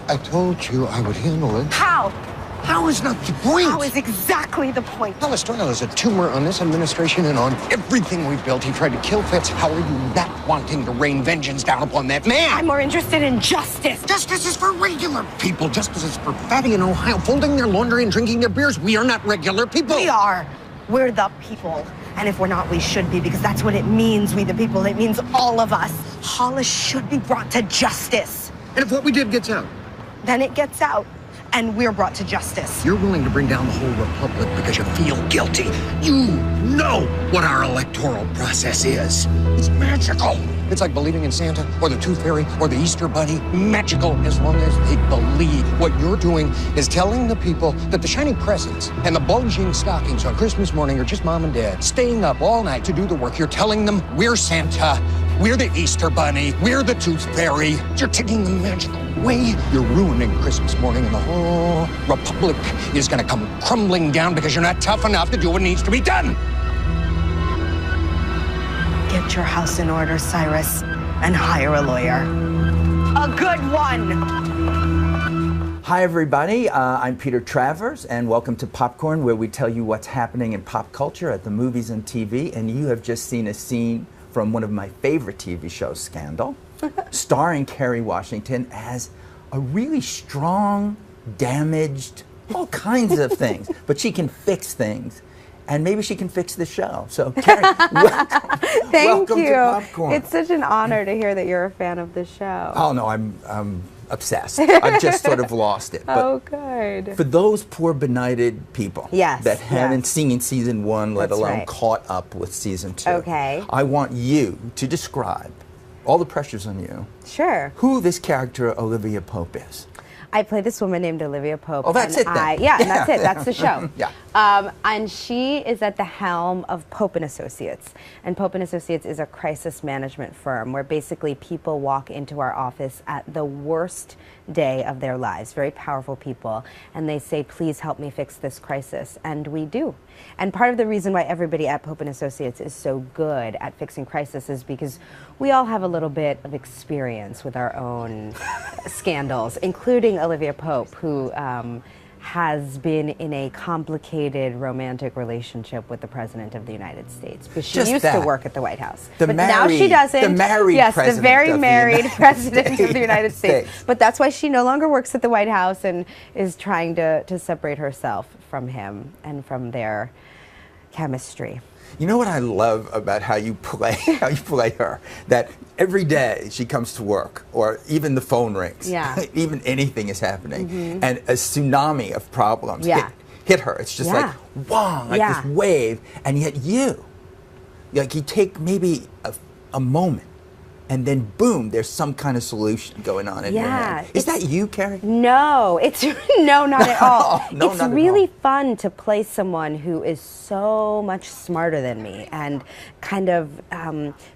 I told you I would handle it. How? How is not the point? How is exactly the point? Thrille is a tumor on this administration and on everything we've built. He tried to kill Fitz. How are you not wanting to rain vengeance down upon that man? I'm more interested in justice. Justice is for regular people. Justice is for Fatty in Ohio folding their laundry and drinking their beers. We are not regular people. We are. We're the people. And if we're not, we should be, because that's what it means, we the people. It means all of us. Hollis should be brought to justice. And if what we did gets out? Then it gets out, and we're brought to justice. You're willing to bring down the whole republic because you feel guilty. You know what our electoral process is. It's magical. It's like believing in Santa or the Tooth Fairy or the Easter Bunny. Magical as long as they believe. What you're doing is telling the people that the shiny presents and the bulging stockings on Christmas morning are just mom and dad staying up all night to do the work. You're telling them we're Santa, we're the Easter Bunny, we're the Tooth Fairy. You're taking the magic away. You're ruining Christmas morning, and the whole republic is going to come crumbling down because you're not tough enough to do what needs to be done. Get your house in order, Cyrus, and hire a lawyer. A good one! Hi, everybody. I'm Peter Travers, and welcome to Popcorn, where we tell you what's happening in pop culture at the movies and TV. And you have just seen a scene from one of my favorite TV shows, Scandal, starring Kerry Washington as a really strong, damaged, all kinds of things. But she can fix things. And maybe she can fix the show. So, Kerry, welcome. Welcome to Popcorn. It's such an honor to hear that you're a fan of the show. Oh, no, I'm obsessed. I've just sort of lost it. But oh, good. for those poor benighted people that haven't yes. seen season one, let That's alone right. caught up with season two, Okay. I want you to describe, all the pressure's on you, Sure. who this character Olivia Pope is. I play this woman named Olivia Pope. Oh, that's it then. And that's it. That's the show. Yeah. And she is at the helm of Pope and Associates. And Pope and Associates is a crisis management firm where basically people walk into our office at the worst day of their lives, very powerful people, and they say, please help me fix this crisis. And we do. And part of the reason why everybody at Pope and Associates is so good at fixing crisis is because we all have a little bit of experience with our own scandals, including Olivia Pope, who has been in a complicated romantic relationship with the President of the United States, because she used to work at the White House. But now she doesn't. The married yes, president the very of married the president of the United States. States. But that's why she no longer works at the White House and is trying to separate herself from him and from their chemistry. You know what I love about how you play her? That every day she comes to work, or even the phone rings, even anything is happening, and a tsunami of problems hit her. It's just like, wow, like this wave, and yet you take maybe a moment, and then boom, there's some kind of solution going on in your head. Is that you, Kerry? No, it's no, not at all. No, it's not really at all. fun to play someone who is so much smarter than me, and kind of,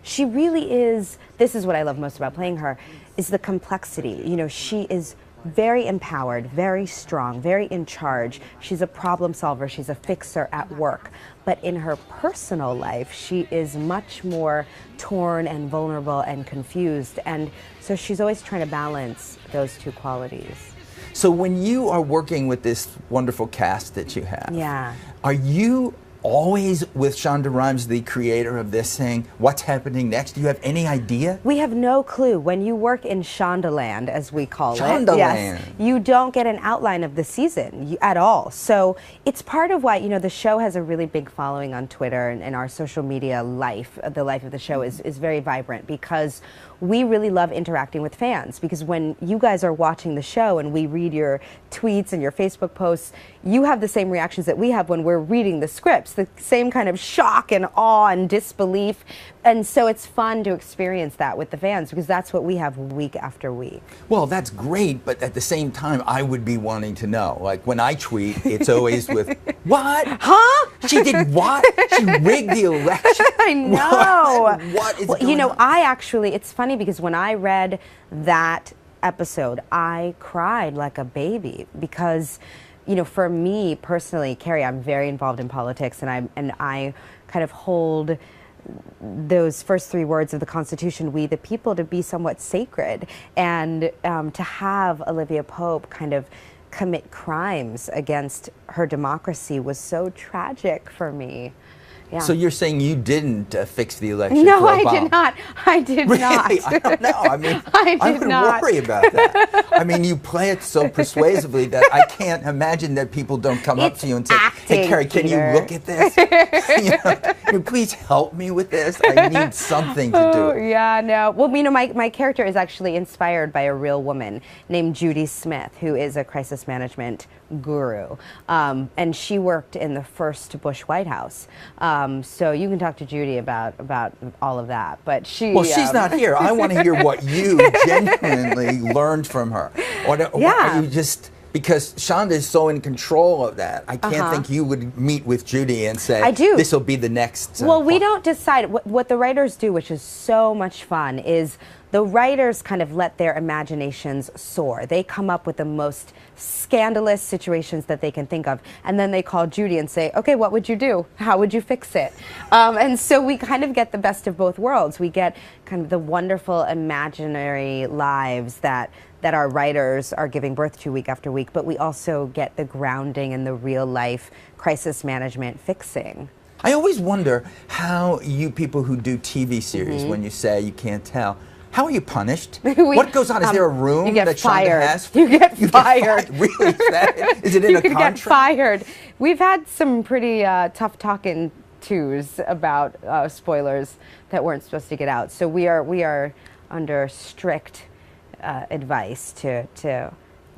she really is. This is what I love most about playing her, is the complexity. You know, she is very empowered, very strong, very in charge. She's a problem solver. She's a fixer at work. But in her personal life, she is much more torn and vulnerable and confused. And so she's always trying to balance those two qualities. So when you are working with this wonderful cast that you have, are you always with Shonda Rhimes, the creator of this, saying, what's happening next? Do you have any idea? We have no clue. When you work in Shondaland, as we call Shondaland. Yes, you don't get an outline of the season at all. So it's part of why, you know, the show has a really big following on Twitter, and our social media life, the life of the show is very vibrant, because we really love interacting with fans, because when you guys are watching the show and we read your tweets and your Facebook posts, you have the same reactions that we have when we're reading the scripts, the same kind of shock and awe and disbelief. And so it's fun to experience that with the fans, because that's what we have week after week. Well, that's great, but at the same time, I would be wanting to know. Like, when I tweet, it's always with, what? Huh? She did what? She rigged the election? I know. What is going you know, on? I actually, it's funny, because when I read that episode, I cried like a baby, because, you know, for me personally, Kerry, I'm very involved in politics, and I kind of hold those first three words of the Constitution, "We the people," to be somewhat sacred, and to have Olivia Pope kind of commit crimes against her democracy was so tragic for me. Yeah. So you're saying you didn't fix the election? No, for I Obama. did not. I did Really? not. I don't know. I mean, I would not. worry about that. I mean, you play it so persuasively that I can't imagine that people don't come up to you and say, acting, "Hey, Kerry, can Peter. you look at this? Can you please help me with this? I need something to do." Yeah, no. Well, you know, my character is actually inspired by a real woman named Judy Smith, who is a crisis management guru, and she worked in the first Bush White House. So you can talk to Judy about all of that. But Well, she's not here. I want to hear what you genuinely learned from her. Or are you just, because Shonda is so in control of that, I can't think you would meet with Judy and say, I do. "This will be the next." Well, we don't decide. What the writers do, which is so much fun, is the writers kind of let their imaginations soar. They come up with the most scandalous situations that they can think of, and then they call Judy and say, "Okay, what would you do? How would you fix it?" And so we kind of get the best of both worlds. We get kind of the wonderful imaginary lives that our writers are giving birth to week after week, but we also get the grounding in the real life crisis management fixing. I always wonder how you people who do TV series, when you say you can't tell, how are you punished? What goes on? Is there a room you get that fired. Shonda has? You get fired. Really? Is it in a You contract? get fired. We've had some pretty tough talking tos about spoilers that weren't supposed to get out. So we are under strict advice to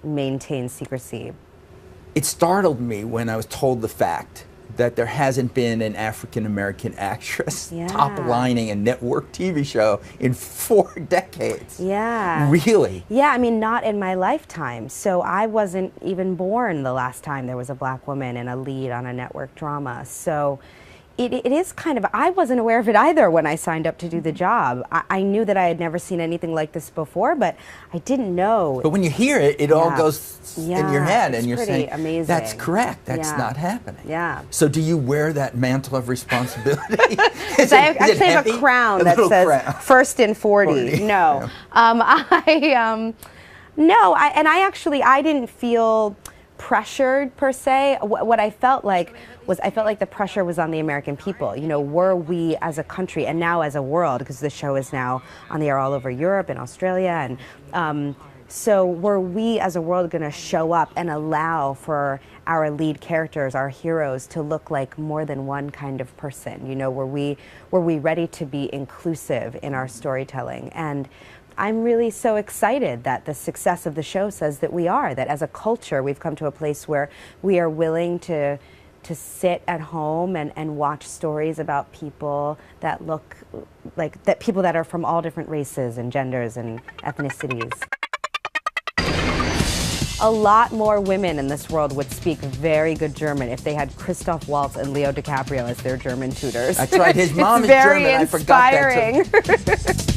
maintain secrecy. It startled me when I was told the fact that there hasn't been an African-American actress top-lining a network TV show in 4 decades. Yeah. Really? Yeah, I mean, not in my lifetime. So I wasn't even born the last time there was a black woman in a lead on a network drama. So it is kind of, I wasn't aware of it either when I signed up to do the job. I knew that I had never seen anything like this before, but I didn't know. But when you hear it, it all goes in your head, and you're pretty saying, amazing. "That's correct. That's not happening." Yeah. So do you wear that mantle of responsibility? I actually have a crown that says crown. "First in 40." No, no. I didn't feel pressured per se. What I felt like was the pressure was on the American people. You know, were we as a country and now as a world, because the show is now on the air all over Europe and Australia, and so were we as a world going to show up and allow for our lead characters, our heroes, to look like more than one kind of person? You know, were we ready to be inclusive in our storytelling? And I'm really so excited that the success of the show says that we are, that as a culture we've come to a place where we are willing to sit at home and watch stories about people that look like, that people that are from all different races and genders and ethnicities. A lot more women in this world would speak very good German if they had Christoph Waltz and Leo DiCaprio as their German tutors. That's right, his mom is very German. I forgot that. inspiring.